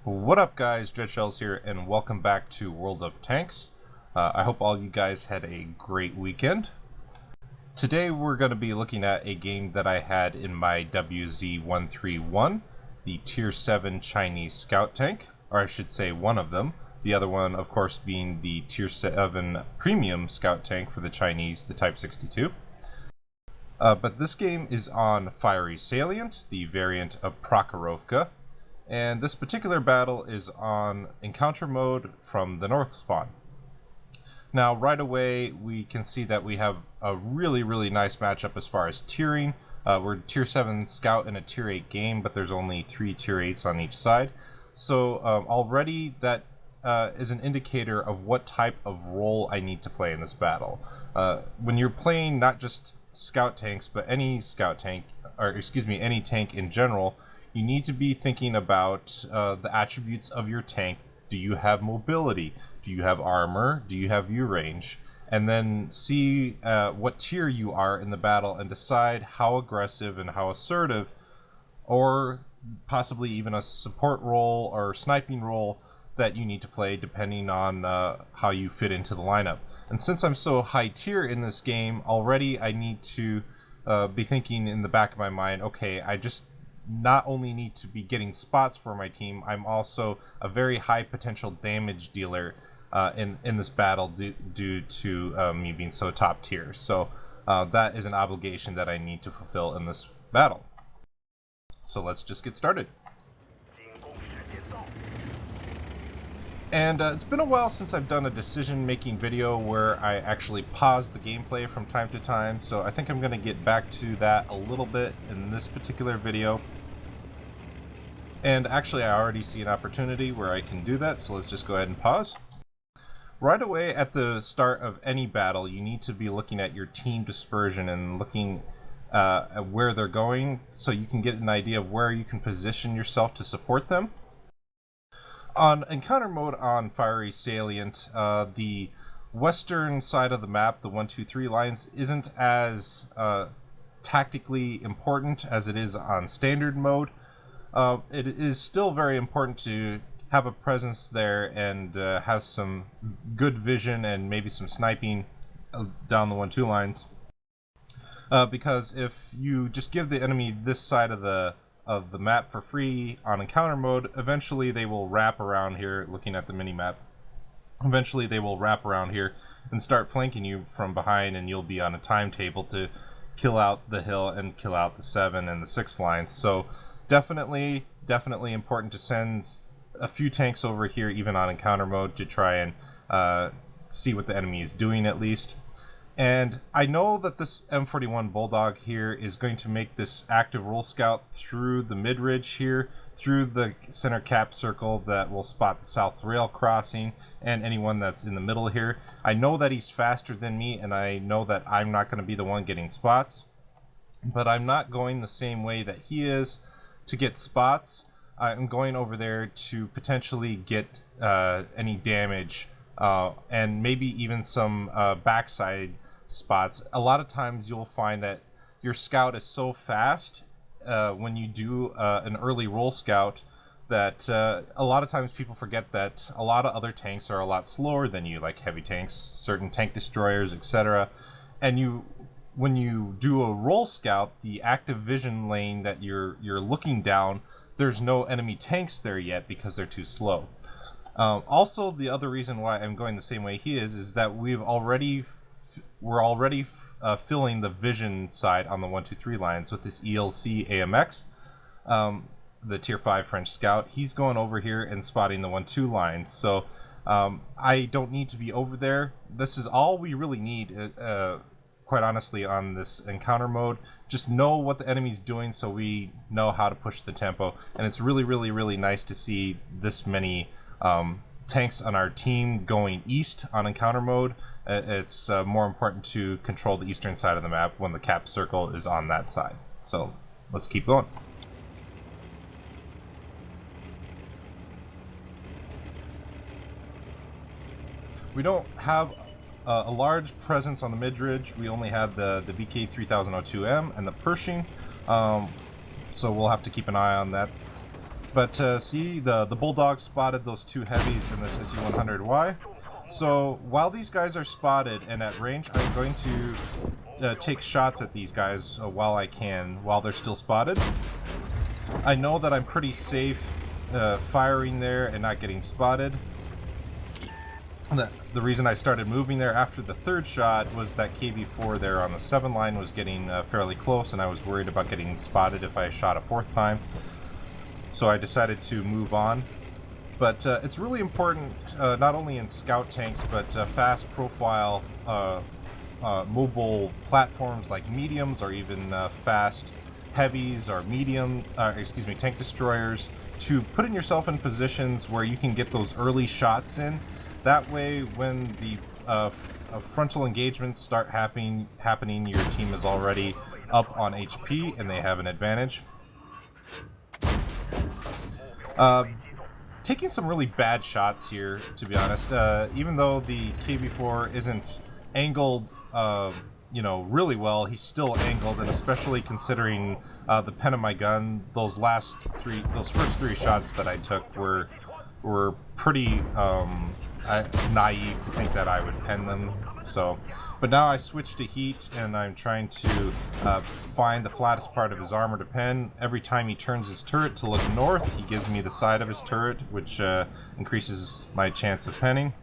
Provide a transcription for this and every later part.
What up guys, Dreadshells here, and welcome back to World of Tanks. I hope all you guys had a great weekend. Today we're going to be looking at a game that I had in my WZ-131, the Tier 7 Chinese Scout Tank, or I should say one of them. The other one, of course, being the Tier 7 Premium Scout Tank for the Chinese, the Type 62. But this game is on Fiery Salient, the variant of Prokhorovka. And this particular battle is on encounter mode from the north spawn. Now right away we can see that we have a really nice matchup as far as tiering. We're Tier 7 Scout in a Tier 8 game, but there's only 3 Tier 8s on each side. So already that is an indicator of what type of role I need to play in this battle. When you're playing not just Scout tanks, but any Scout tank, or excuse me, any tank in general, you need to be thinking about the attributes of your tank. Do you have mobility? Do you have armor? Do you have view range? And then see what tier you are in the battle and decide how aggressive and how assertive, or possibly even a support role or sniping role that you need to play depending on how you fit into the lineup. And since I'm so high tier in this game, already I need to be thinking in the back of my mind, okay, I just not only need to be getting spots for my team, I'm also a very high potential damage dealer in this battle due to me being so top tier. So that is an obligation that I need to fulfill in this battle. So let's just get started. And it's been a while since I've done a decision-making video where I actually pause the gameplay from time to time, so I think I'm going to get back to that a little bit in this particular video. And actually I already see an opportunity where I can do that, so let's just go ahead and pause. Right away at the start of any battle, you need to be looking at your team dispersion and looking at where they're going, so you can get an idea of where you can position yourself to support them. On encounter mode on Fiery Salient, the western side of the map, the 1, 2, 3 lines, isn't as tactically important as it is on standard mode. It is still very important to have a presence there and have some good vision and maybe some sniping down the 1, 2 lines. Because if you just give the enemy this side of the map for free on encounter mode, eventually they will wrap around here, looking at the mini-map. Eventually they will wrap around here and start flanking you from behind, and you'll be on a timetable to kill out the hill and kill out the 7 and the 6 lines. So definitely important to send a few tanks over here, even on encounter mode, to try and see what the enemy is doing at least. And I know that this M41 Bulldog here is going to make this active role scout through the mid-ridge here, through the center cap circle that will spot the south rail crossing, and anyone that's in the middle here. I know that he's faster than me, and I know that I'm not going to be the one getting spots, but I'm not going the same way that he is to get spots. I'm going over there to potentially get any damage and maybe even some backside spots. A lot of times you'll find that your scout is so fast when you do an early roll scout that a lot of times people forget that a lot of other tanks are a lot slower than you, like heavy tanks, certain tank destroyers, etc. And when you do a roll scout, the active vision lane that you're looking down, there's no enemy tanks there yet because they're too slow. Also, the other reason why I'm going the same way he is that we're already filling the vision side on the 1, 2, 3 lines with this ELC AMX, the Tier 5 French Scout. He's going over here and spotting the 1, 2 lines. So I don't need to be over there. This is all we really need, quite honestly, on this encounter mode. Just know what the enemy's doing so we know how to push the tempo. And it's really nice to see this many tanks on our team going east on encounter mode. It's more important to control the eastern side of the map when the cap circle is on that side. So let's keep going. We don't have a large presence on the mid-ridge. We only have the BK3002M and the Pershing, so we'll have to keep an eye on that. But see, the Bulldog spotted those two heavies in this SU-100Y. So while these guys are spotted and at range, I'm going to take shots at these guys while I can, while they're still spotted. I know that I'm pretty safe firing there and not getting spotted. The reason I started moving there after the third shot was that KB4 there on the 7 line was getting fairly close, and I was worried about getting spotted if I shot a fourth time. So I decided to move on. But it's really important, not only in scout tanks, but fast profile mobile platforms like mediums, or even fast heavies or tank destroyers, to putting yourself in positions where you can get those early shots in. That way, when the frontal engagements start happening, your team is already up on HP and they have an advantage. Taking some really bad shots here, to be honest. Even though the KB4 isn't angled, really well, he's still angled, and especially considering the pen of my gun, those first three shots that I took were pretty naive to think that I would pen them. So, but now I switched to heat, and I'm trying to find the flattest part of his armor to pen. Every time he turns his turret to look north, he gives me the side of his turret, which increases my chance of penning.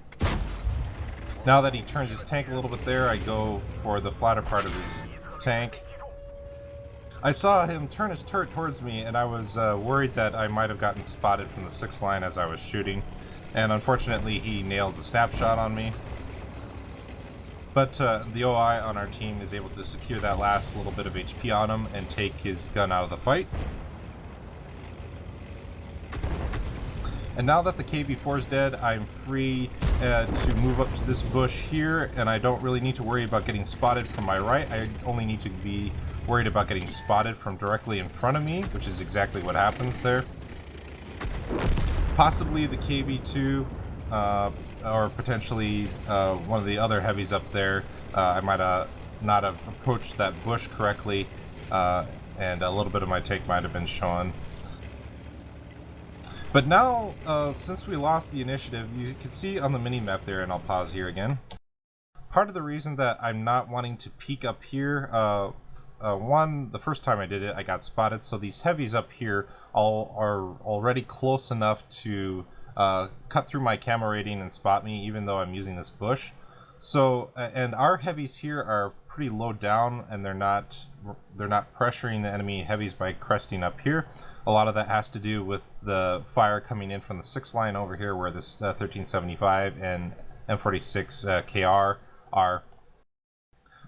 Now that he turns his tank a little bit there, I go for the flatter part of his tank. I saw him turn his turret towards me, and I was worried that I might have gotten spotted from the 6th line as I was shooting. And unfortunately, he nails a snapshot on me. But the OI on our team is able to secure that last little bit of HP on him and take his gun out of the fight. And now that the KB4 is dead, I'm free to move up to this bush here, and I don't really need to worry about getting spotted from my right. I only need to be worried about getting spotted from directly in front of me, which is exactly what happens there. Possibly the KB2, or potentially one of the other heavies up there. I might not have approached that bush correctly, and a little bit of my tank might have been shown. But now, since we lost the initiative, you can see on the mini-map there, and I'll pause here again. Part of the reason that I'm not wanting to peek up here, the first time I did it, I got spotted, so these heavies up here are already close enough to cut through my camo rating and spot me, even though I'm using this bush. So, and our heavies here are pretty low down, and they're not pressuring the enemy heavies by cresting up here. A lot of that has to do with the fire coming in from the 6th line over here, where this 1375 and M46 KR are.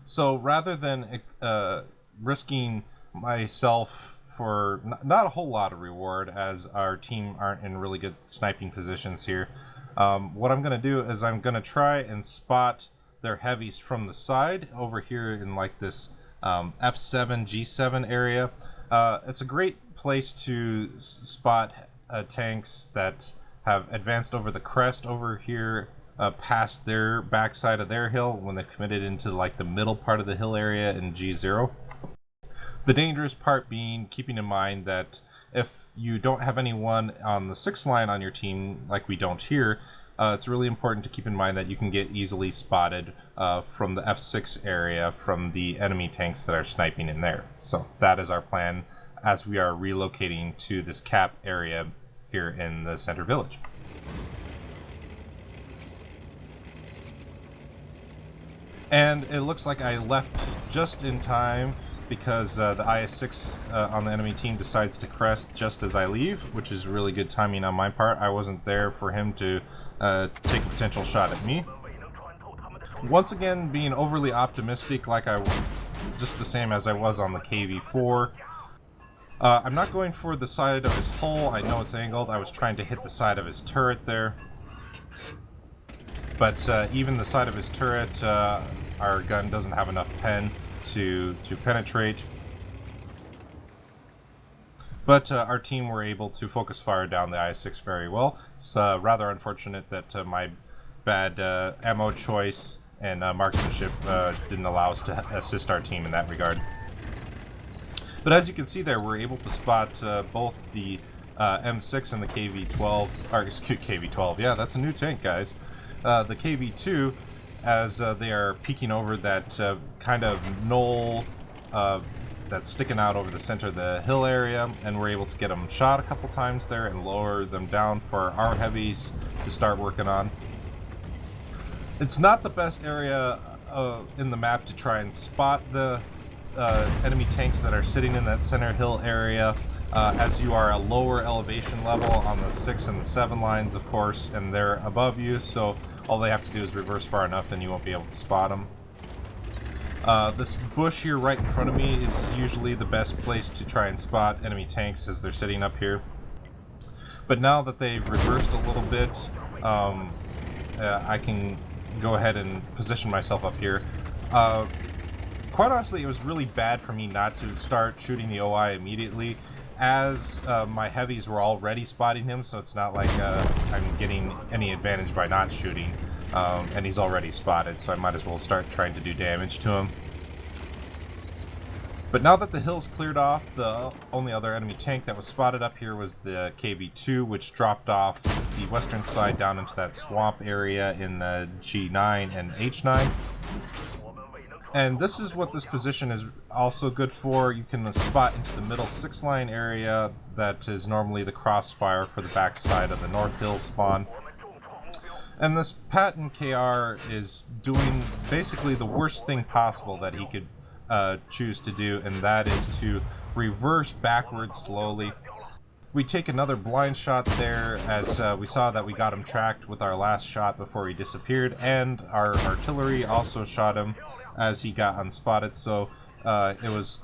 So rather than risking myself for not a whole lot of reward, as our team aren't in really good sniping positions here, what I'm going to do is I'm going to try and spot their heavies from the side over here in like this F7, G7 area. It's a great place to spot tanks that have advanced over the crest over here, past their backside of their hill, when they've committed into like the middle part of the hill area in G0. The dangerous part being keeping in mind that if you don't have anyone on the 6th line on your team, like we don't here, it's really important to keep in mind that you can get easily spotted from the F6 area from the enemy tanks that are sniping in there. So that is our plan as we are relocating to this cap area here in the center village. And it looks like I left just in time, because the IS-6 on the enemy team decides to crest just as I leave, which is really good timing on my part. I wasn't there for him to take a potential shot at me. Once again, being overly optimistic, like I was, just the same as I was on the KV-4. I'm not going for the side of his hull. I know it's angled. I was trying to hit the side of his turret there. But even the side of his turret, our gun doesn't have enough pen to penetrate. But our team were able to focus fire down the IS-6 very well. It's rather unfortunate that my bad ammo choice and marksmanship didn't allow us to assist our team in that regard. But as you can see there, we're able to spot both the M6 and the KV-12, or excuse KV-12, yeah, that's a new tank, guys. The KV-2, as they are peeking over that kind of knoll that's sticking out over the center of the hill area, and we're able to get them shot a couple times there and lower them down for our heavies to start working on. It's not the best area in the map to try and spot the enemy tanks that are sitting in that center hill area, as you are a lower elevation level on the 6 and 7 lines, of course, and they're above you, so all they have to do is reverse far enough and you won't be able to spot them. This bush here right in front of me is usually the best place to try and spot enemy tanks as they're sitting up here. But now that they've reversed a little bit, I can go ahead and position myself up here. Quite honestly, it was really bad for me not to start shooting the OI immediately, as my heavies were already spotting him, so it's not like I'm getting any advantage by not shooting. And he's already spotted, so I might as well start trying to do damage to him. But now that the hill's cleared off, the only other enemy tank that was spotted up here was the KV-2, which dropped off the western side down into that swamp area in G9 and H9. And this is what this position is also good for. You can spot into the middle 6-line area that is normally the crossfire for the backside of the North Hill spawn. And this Patton KR is doing basically the worst thing possible that he could choose to do, and that is to reverse backwards slowly. We take another blind shot there, as we saw that we got him tracked with our last shot before he disappeared, and our artillery also shot him as he got unspotted, so there was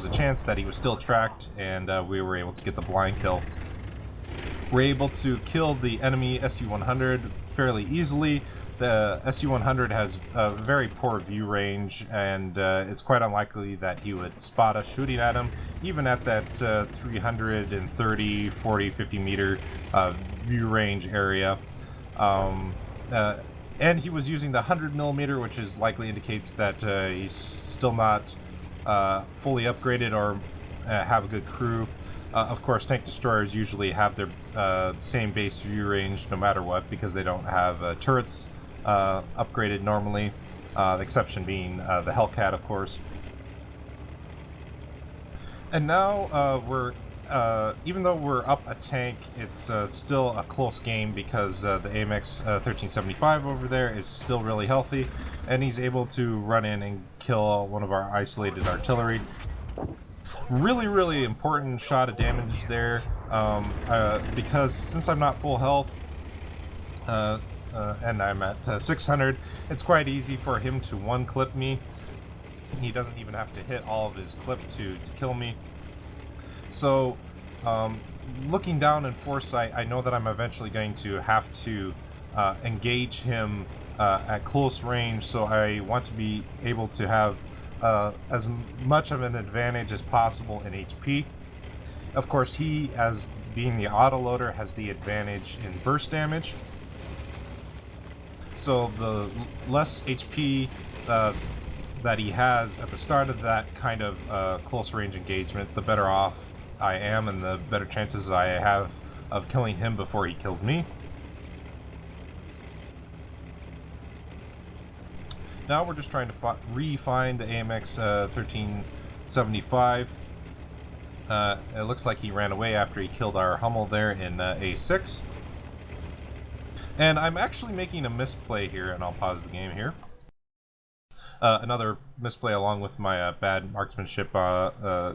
a chance that he was still tracked, and we were able to get the blind kill. We're able to kill the enemy SU-100 fairly easily. The SU-100 has a very poor view range, and it's quite unlikely that he would spot us shooting at him, even at that 330, 40, 50 meter view range area. And he was using the 100mm, which is likely indicates that he's still not fully upgraded or have a good crew. Of course, tank destroyers usually have their same base view range no matter what, because they don't have turrets upgraded normally, the exception being the Hellcat, of course. And now even though we're up a tank, it's still a close game, because the AMX 1375 over there is still really healthy, and he's able to run in and kill one of our isolated artillery. Really important shot of damage there, because since I'm not full health and I'm at 600, it's quite easy for him to one-clip me. He doesn't even have to hit all of his clip to kill me. So looking down in foresight, I know that I'm eventually going to have to engage him at close range, so I want to be able to have as much of an advantage as possible in HP. Of course, he, as being the autoloader, has the advantage in burst damage. So the less HP that he has at the start of that kind of close range engagement, the better off I am, and the better chances I have of killing him before he kills me. Now we're just trying to re-find the AMX 1375. It looks like he ran away after he killed our Hummel there in A6. And I'm actually making a misplay here, and I'll pause the game here. Another misplay along with my bad marksmanship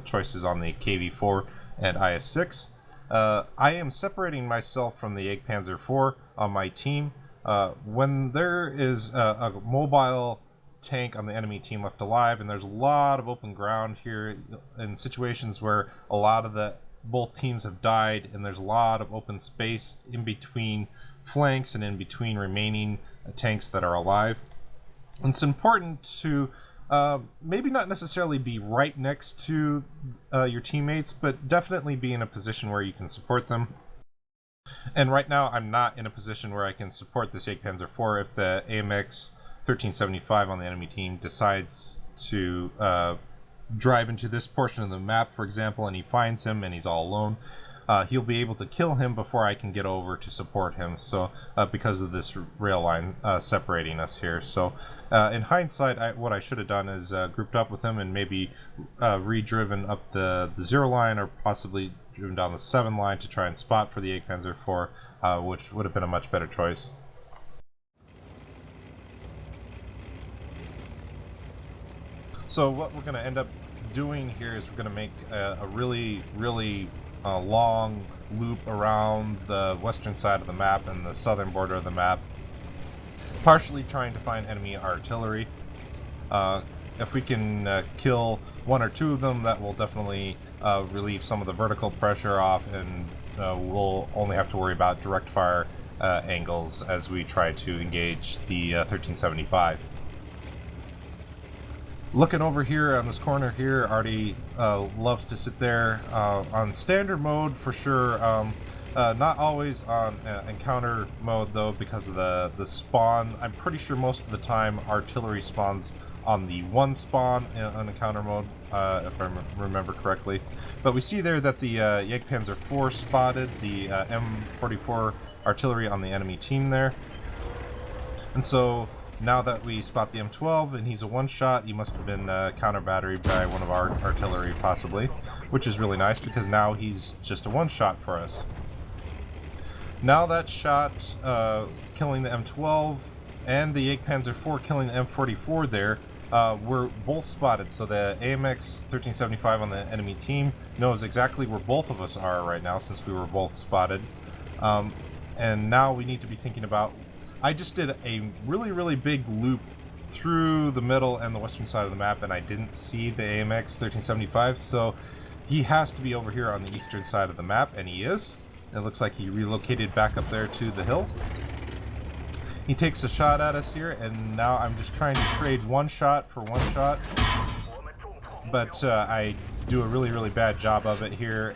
choices on the KV-4 and IS-6. I am separating myself from the Jagdpanzer IV on my team. When there is a mobile tank on the enemy team left alive, and there's a lot of open ground here in situations where a lot of both teams have died, and there's a lot of open space in between flanks and in between remaining tanks that are alive. And it's important to maybe not necessarily be right next to your teammates, but definitely be in a position where you can support them. And right now, I'm not in a position where I can support this Jagdpanzer IV if the AMX 1375 on the enemy team decides to drive into this portion of the map, for example, and he finds him and he's all alone. he'll be able to kill him before I can get over to support him. So because of this rail line separating us here. So in hindsight, what I should have done is grouped up with him and maybe re-driven up the 0 line, or possibly driven down the 7 line to try and spot for the Panzer IV, which would have been a much better choice. So what we're going to end up doing here is we're going to make a really long loop around the western side of the map and the southern border of the map, partially trying to find enemy artillery. If we can kill 1 or 2 of them, that will definitely relieve some of the vertical pressure off, and we'll only have to worry about direct fire angles as we try to engage the 1375. Looking over here on this corner here, Artie loves to sit there on standard mode for sure. Not always on encounter mode though, because of the spawn. I'm pretty sure most of the time artillery spawns on the 1 spawn on encounter mode, if I remember correctly. But we see there that the Panzer IV spotted the M44 artillery on the enemy team there. And so now that we spot the M12 and he's a 1-shot, he must have been counter-batteried by one of our artillery possibly, which is really nice because now he's just a 1-shot for us. Now that shot killing the M12 and the Panzer IV killing the M44 there, we're both spotted, so the AMX 1375 on the enemy team knows exactly where both of us are right now since we were both spotted. And now we need to be thinking about, I just did a really big loop through the middle and the western side of the map, and I didn't see the AMX 1375, so he has to be over here on the eastern side of the map, and he is. It looks like he relocated back up there to the hill. He takes a shot at us here, and now I'm just trying to trade 1 shot for 1 shot, but I do a really bad job of it here.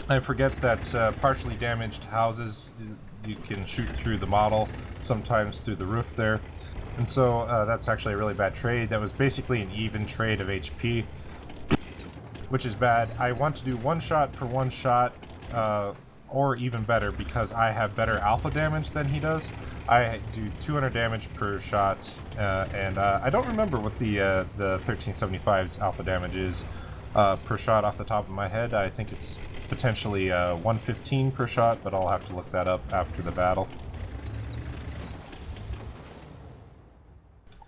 I forget that partially damaged houses, you can shoot through the model, sometimes through the roof there. And so that's actually a really bad trade. That was basically an even trade of HP, which is bad. I want to do 1 shot for 1 shot, or even better, because I have better alpha damage than he does. I do 200 damage per shot, and I don't remember what the 1375's alpha damage is per shot off the top of my head. I think it's potentially 115 per shot, but I'll have to look that up after the battle.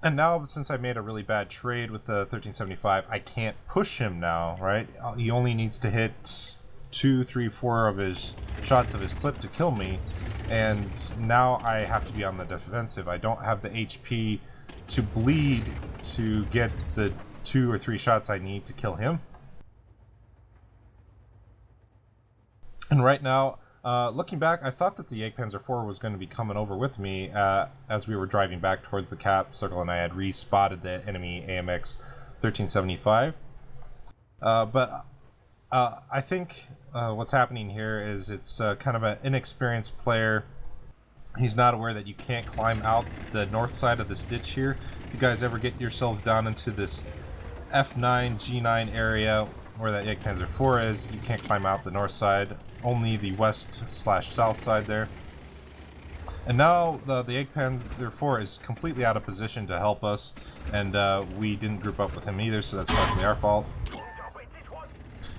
And now, since I made a really bad trade with the 1375, I can't push him now, right? He only needs to hit 2, 3, 4 of his shots of his clip to kill me, and now I have to be on the defensive. I don't have the HP to bleed to get the 2 or 3 shots I need to kill him. And right now, looking back, I thought that the Panzer IV was going to be coming over with me as we were driving back towards the cap circle, and I had re-spotted the enemy AMX 1375. But I think what's happening here is it's kind of an inexperienced player. He's not aware that you can't climb out the north side of this ditch here. If you guys ever get yourselves down into this F9, G9 area where that Panzer IV is, you can't climb out the north side, only the west/south side there. And now the Panzer IV is completely out of position to help us, and we didn't group up with him either, so that's partially our fault.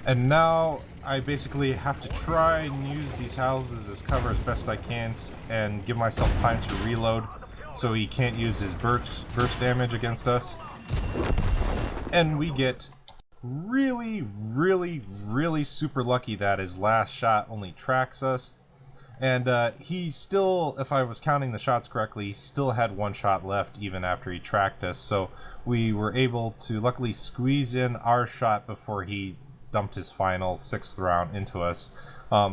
And now I basically have to try and use these houses as cover as best I can and give myself time to reload so he can't use his burst damage against us. And we get really super lucky that his last shot only tracks us. And he still, if I was counting the shots correctly, he still had 1 shot left even after he tracked us. So we were able to luckily squeeze in our shot before he dumped his final 6th round into us.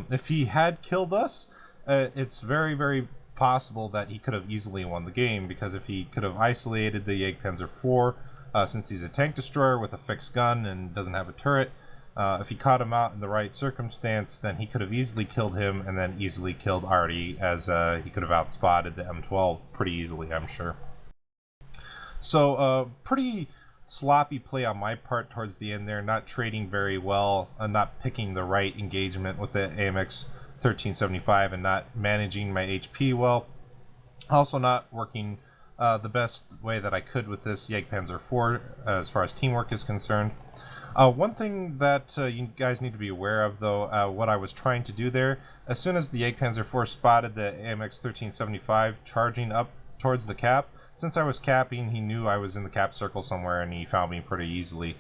If he had killed us, it's very possible that he could have easily won the game, because if he could have isolated the Panzer IV, since he's a tank destroyer with a fixed gun and doesn't have a turret, if he caught him out in the right circumstance, then he could have easily killed him and then easily killed Artie, as he could have outspotted the M12 pretty easily, I'm sure. So pretty sloppy play on my part towards the end there, not trading very well, not picking the right engagement with the AMX 1375 and not managing my HP well. Also not working the best way that I could with this Jagdpanzer IV as far as teamwork is concerned. One thing that you guys need to be aware of, though, what I was trying to do there, as soon as the Jagdpanzer IV spotted the AMX 1375 charging up towards the cap, since I was capping, he knew I was in the cap circle somewhere and he found me pretty easily.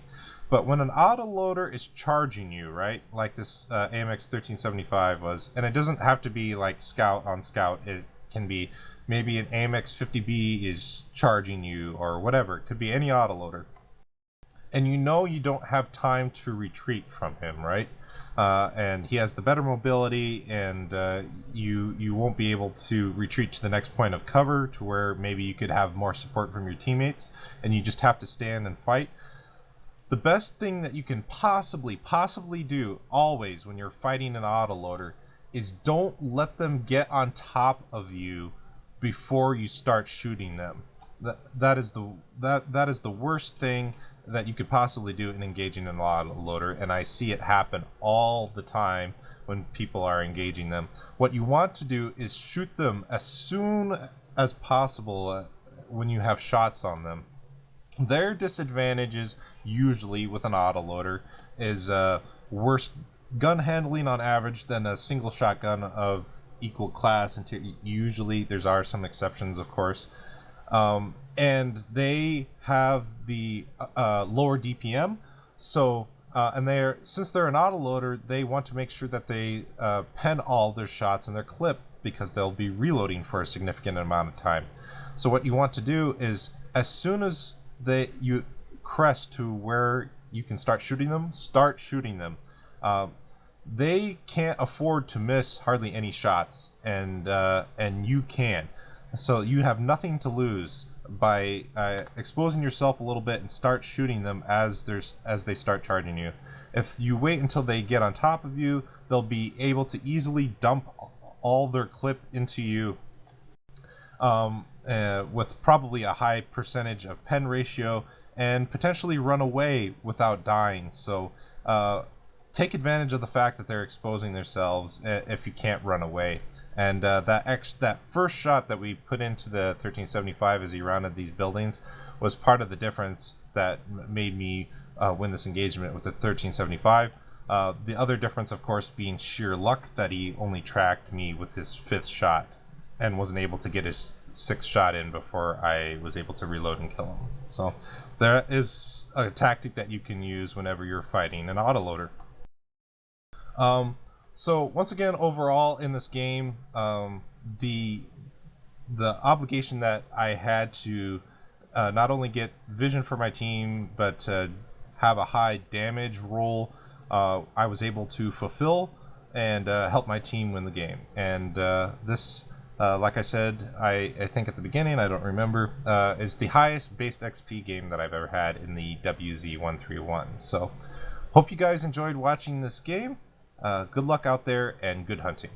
But when an autoloader is charging you, right, like this AMX 1375 was, and it doesn't have to be like scout on scout, it can be maybe an AMX 50B is charging you or whatever, it could be any autoloader. And you know you don't have time to retreat from him, right? And he has the better mobility, and you won't be able to retreat to the next point of cover to where maybe you could have more support from your teammates, and you just have to stand and fight. The best thing that you can possibly do always when you're fighting an autoloader is don't let them get on top of you before you start shooting them. That is the worst thing that you could possibly do in engaging an autoloader, and I see it happen all the time when people are engaging them. What you want to do is shoot them as soon as possible when you have shots on them. Their disadvantages usually with an autoloader is worse gun handling on average than a single shotgun of equal class. And usually there are some exceptions, of course. And they have the lower DPM, so and since they're an autoloader, they want to make sure that they pen all their shots in their clip because they'll be reloading for a significant amount of time. So what you want to do is, as soon as you crest to where you can start shooting them, start shooting them. They can't afford to miss hardly any shots, and you can. So you have nothing to lose by exposing yourself a little bit and start shooting them as they start charging you. If you wait until they get on top of you, they'll be able to easily dump all their clip into you with probably a high percentage of pen ratio and potentially run away without dying. So take advantage of the fact that they're exposing themselves if you can't run away. And that first shot that we put into the 1375 as he rounded these buildings was part of the difference that made me win this engagement with the 1375. The other difference, of course, being sheer luck that he only tracked me with his 5th shot and wasn't able to get his 6th shot in before I was able to reload and kill him. So that is a tactic that you can use whenever you're fighting an autoloader. So once again, overall in this game, the obligation that I had to not only get vision for my team, but have a high damage roll, I was able to fulfill and help my team win the game. And this, like I said, I think at the beginning, I don't remember, is the highest based XP game that I've ever had in the WZ-131. So hope you guys enjoyed watching this game. Good luck out there and good hunting.